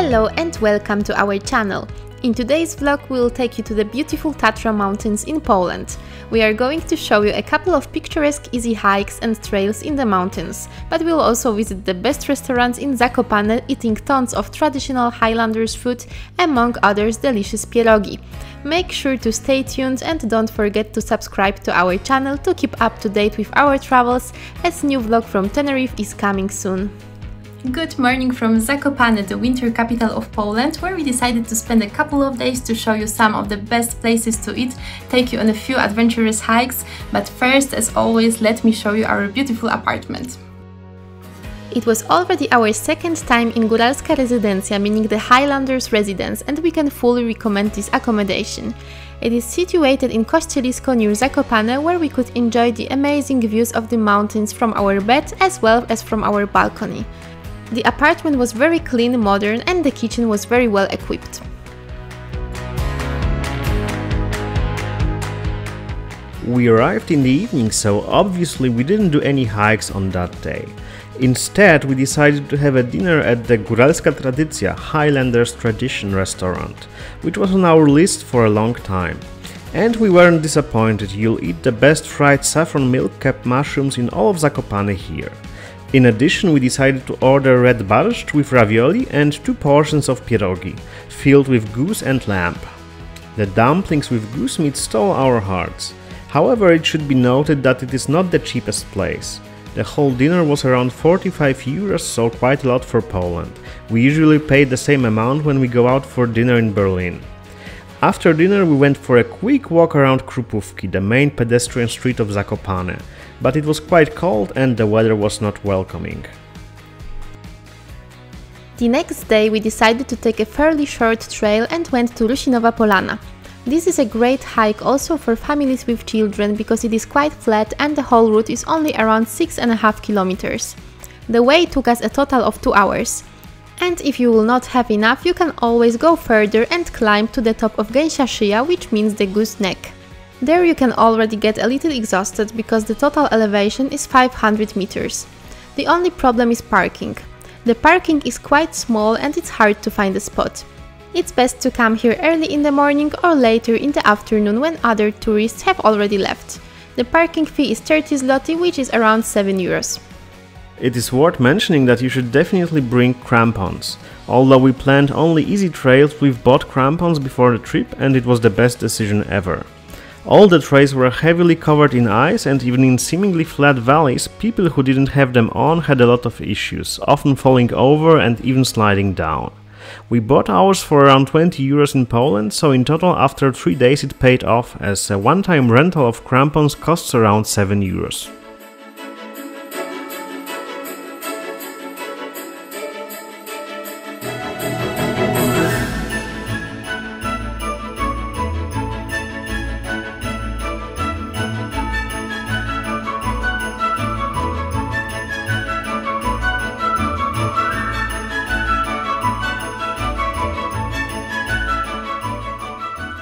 Hello and welcome to our channel. In today's vlog we will take you to the beautiful Tatra Mountains in Poland. We are going to show you a couple of picturesque easy hikes and trails in the mountains, but we will also visit the best restaurants in Zakopane, eating tons of traditional Highlanders food, among others delicious pierogi. Make sure to stay tuned and don't forget to subscribe to our channel to keep up to date with our travels, as new vlog from Tenerife is coming soon. Good morning from Zakopane, the winter capital of Poland, where we decided to spend a couple of days to show you some of the best places to eat, take you on a few adventurous hikes, but first, as always, let me show you our beautiful apartment. It was already our second time in Góralska Tradycja, meaning the Highlanders residence, and we can fully recommend this accommodation. It is situated in Kościelisko near Zakopane, where we could enjoy the amazing views of the mountains from our bed as well as from our balcony. The apartment was very clean, modern, and the kitchen was very well equipped. We arrived in the evening, so obviously we didn't do any hikes on that day. Instead, we decided to have a dinner at the Góralska Tradycja, Highlanders Tradition restaurant, which was on our list for a long time. And we weren't disappointed. You'll eat the best fried saffron milk-capped mushrooms in all of Zakopane here. In addition, we decided to order red barszcz with ravioli and 2 portions of pierogi, filled with goose and lamb. The dumplings with goose meat stole our hearts. However, it should be noted that it is not the cheapest place. The whole dinner was around 45 euros, so quite a lot for Poland. We usually pay the same amount when we go out for dinner in Berlin. After dinner we went for a quick walk around Krupówki, the main pedestrian street of Zakopane, but it was quite cold and the weather was not welcoming. The next day we decided to take a fairly short trail and went to Rusinowa Polana. This is a great hike also for families with children because it is quite flat and the whole route is only around 6.5 kilometers. The way took us a total of 2 hours. And if you will not have enough, you can always go further and climb to the top of Gęsia Szyja, which means the goose neck. There you can already get a little exhausted because the total elevation is 500 meters. The only problem is parking. The parking is quite small and it's hard to find a spot. It's best to come here early in the morning or later in the afternoon when other tourists have already left. The parking fee is 30 zloty, which is around 7 euros. It is worth mentioning that you should definitely bring crampons. Although we planned only easy trails, we've bought crampons before the trip and it was the best decision ever. All the trails were heavily covered in ice, and even in seemingly flat valleys, people who didn't have them on had a lot of issues, often falling over and even sliding down. We bought ours for around 20 euros in Poland, so in total after 3 days it paid off, as a one-time rental of crampons costs around 7 euros.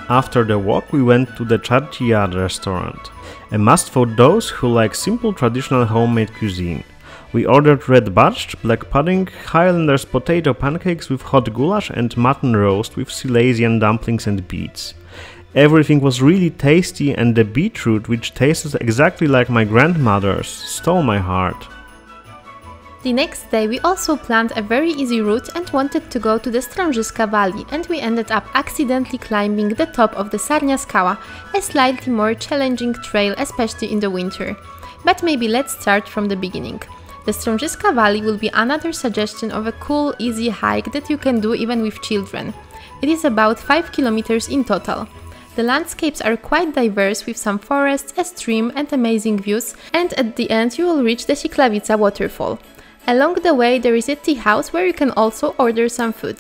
After the walk we went to the Czarci Jar restaurant, a must for those who like simple traditional homemade cuisine. We ordered red barszcz, black pudding, Highlanders potato pancakes with hot goulash and mutton roast with Silesian dumplings and beets. Everything was really tasty and the beetroot, which tasted exactly like my grandmother's, stole my heart. The next day we also planned a very easy route and wanted to go to the Strążyska Valley, and we ended up accidentally climbing the top of the Sarnia Skała, a slightly more challenging trail, especially in the winter. But maybe let's start from the beginning. The Strążyska Valley will be another suggestion of a cool, easy hike that you can do even with children. It is about 5 kilometers in total. The landscapes are quite diverse with some forests, a stream and amazing views, and at the end you will reach the SIKLAWICA waterfall. Along the way there is a tea house where you can also order some food.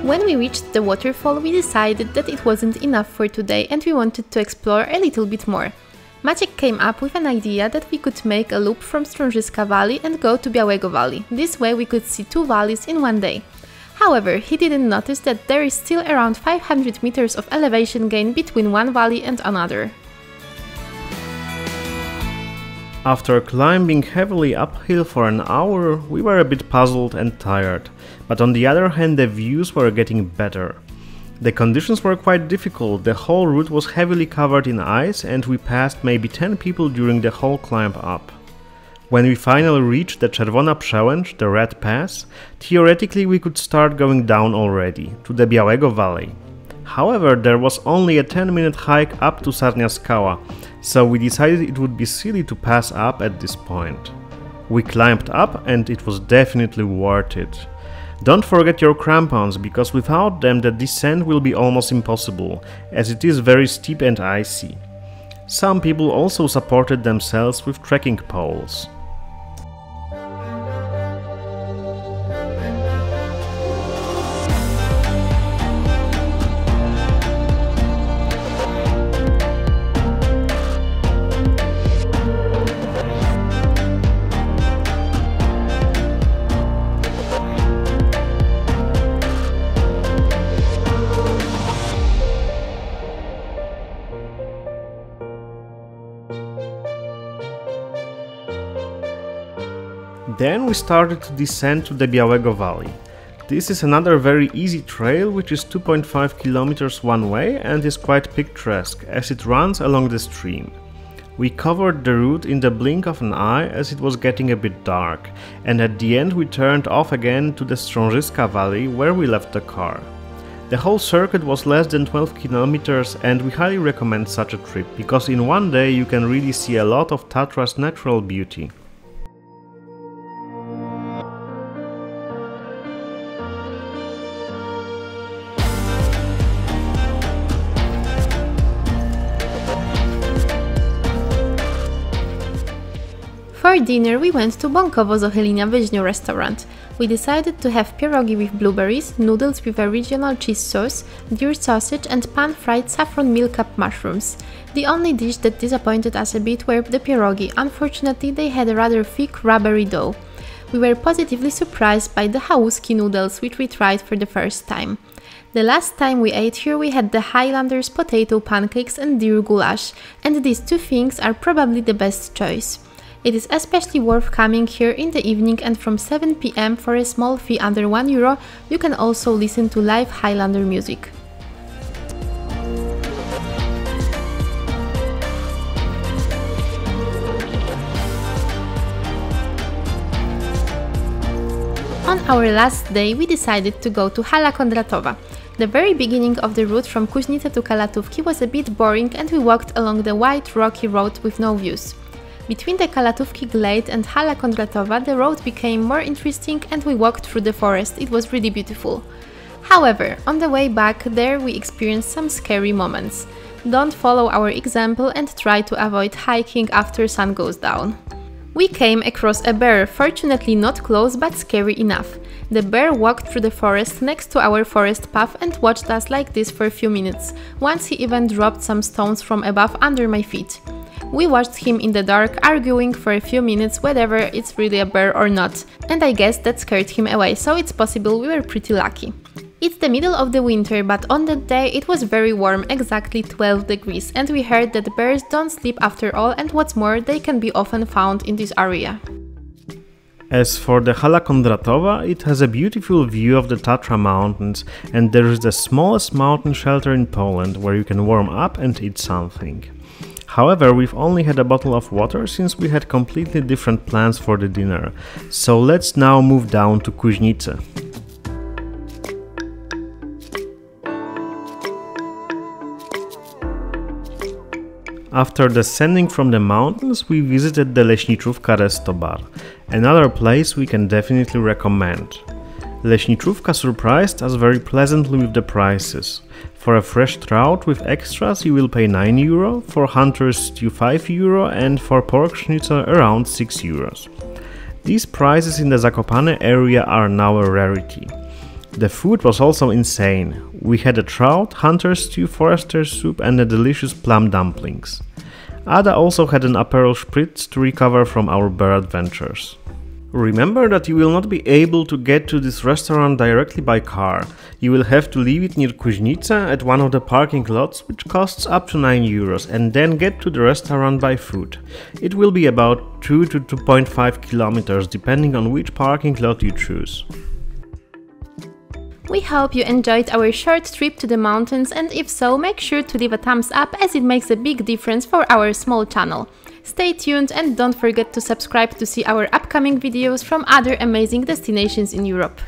When we reached the waterfall, we decided that it wasn't enough for today and we wanted to explore a little bit more. Maciek came up with an idea that we could make a loop from Strążyska Valley and go to Białego Valley. This way we could see two valleys in one day. However, he didn't notice that there is still around 500 meters of elevation gain between one valley and another. After climbing heavily uphill for an hour, we were a bit puzzled and tired, but on the other hand the views were getting better. The conditions were quite difficult, the whole route was heavily covered in ice and we passed maybe 10 people during the whole climb up. When we finally reached the Czerwona Przełęcz, the Red Pass, theoretically we could start going down already, to the Białego Valley. However, there was only a 10-minute hike up to Sarnia Skała, so we decided it would be silly to pass up at this point. We climbed up and it was definitely worth it. Don't forget your crampons, because without them the descent will be almost impossible, as it is very steep and icy. Some people also supported themselves with trekking poles. Then we started to descend to the Białego Valley. This is another very easy trail which is 2.5 kilometers one way and is quite picturesque as it runs along the stream. We covered the route in the blink of an eye as it was getting a bit dark, and at the end we turned off again to the Strążyska Valley where we left the car. The whole circuit was less than 12 kilometers and we highly recommend such a trip, because in one day you can really see a lot of Tatra's natural beauty. For dinner we went to Bąkowo Zohylina Wyźnio restaurant. We decided to have pierogi with blueberries, noodles with a regional cheese sauce, deer sausage and pan-fried saffron milk-up mushrooms. The only dish that disappointed us a bit were the pierogi. Unfortunately, they had a rather thick, rubbery dough. We were positively surprised by the hałuski noodles, which we tried for the first time. The last time we ate here we had the Highlanders potato pancakes and deer goulash, and these two things are probably the best choice. It is especially worth coming here in the evening, and from 7 p.m. for a small fee under €1 you can also listen to live Highlander music. On our last day we decided to go to Hala Kondratowa. The very beginning of the route from Kuźnice to Kalatówki was a bit boring and we walked along the wide rocky road with no views. Between the Kalatówki Glade and Hala Kondratowa the road became more interesting and we walked through the forest. It was really beautiful. However, on the way back there we experienced some scary moments. Don't follow our example and try to avoid hiking after sun goes down. We came across a bear, fortunately not close but scary enough. The bear walked through the forest next to our forest path and watched us like this for a few minutes. Once he even dropped some stones from above under my feet. We watched him in the dark, arguing for a few minutes whether it's really a bear or not, and I guess that scared him away, so it's possible we were pretty lucky. It's the middle of the winter, but on that day it was very warm, exactly 12 degrees, and we heard that bears don't sleep after all, and what's more, they can be often found in this area. As for the Hala Kondratowa, it has a beautiful view of the Tatra Mountains, and there is the smallest mountain shelter in Poland where you can warm up and eat something. However, we've only had a bottle of water since we had completely different plans for the dinner, so let's now move down to Kuźnice. After descending from the mountains, we visited the Leśniczówka Resto Bar, another place we can definitely recommend. Leśniczówka surprised us very pleasantly with the prices. For a fresh trout with extras you will pay €9, for hunter's stew €5 and for pork schnitzel around €6. These prices in the Zakopane area are now a rarity. The food was also insane. We had a trout, hunter's stew, forester's soup and a delicious plum dumplings. Ada also had an Aperol Spritz to recover from our bear adventures. Remember that you will not be able to get to this restaurant directly by car. You will have to leave it near Kuźnica at one of the parking lots, which costs up to 9 euros, and then get to the restaurant by foot. It will be about 2 to 2.5 kilometers depending on which parking lot you choose. We hope you enjoyed our short trip to the mountains, and if so, make sure to leave a thumbs up as it makes a big difference for our small channel. Stay tuned and don't forget to subscribe to see our upcoming videos from other amazing destinations in Europe.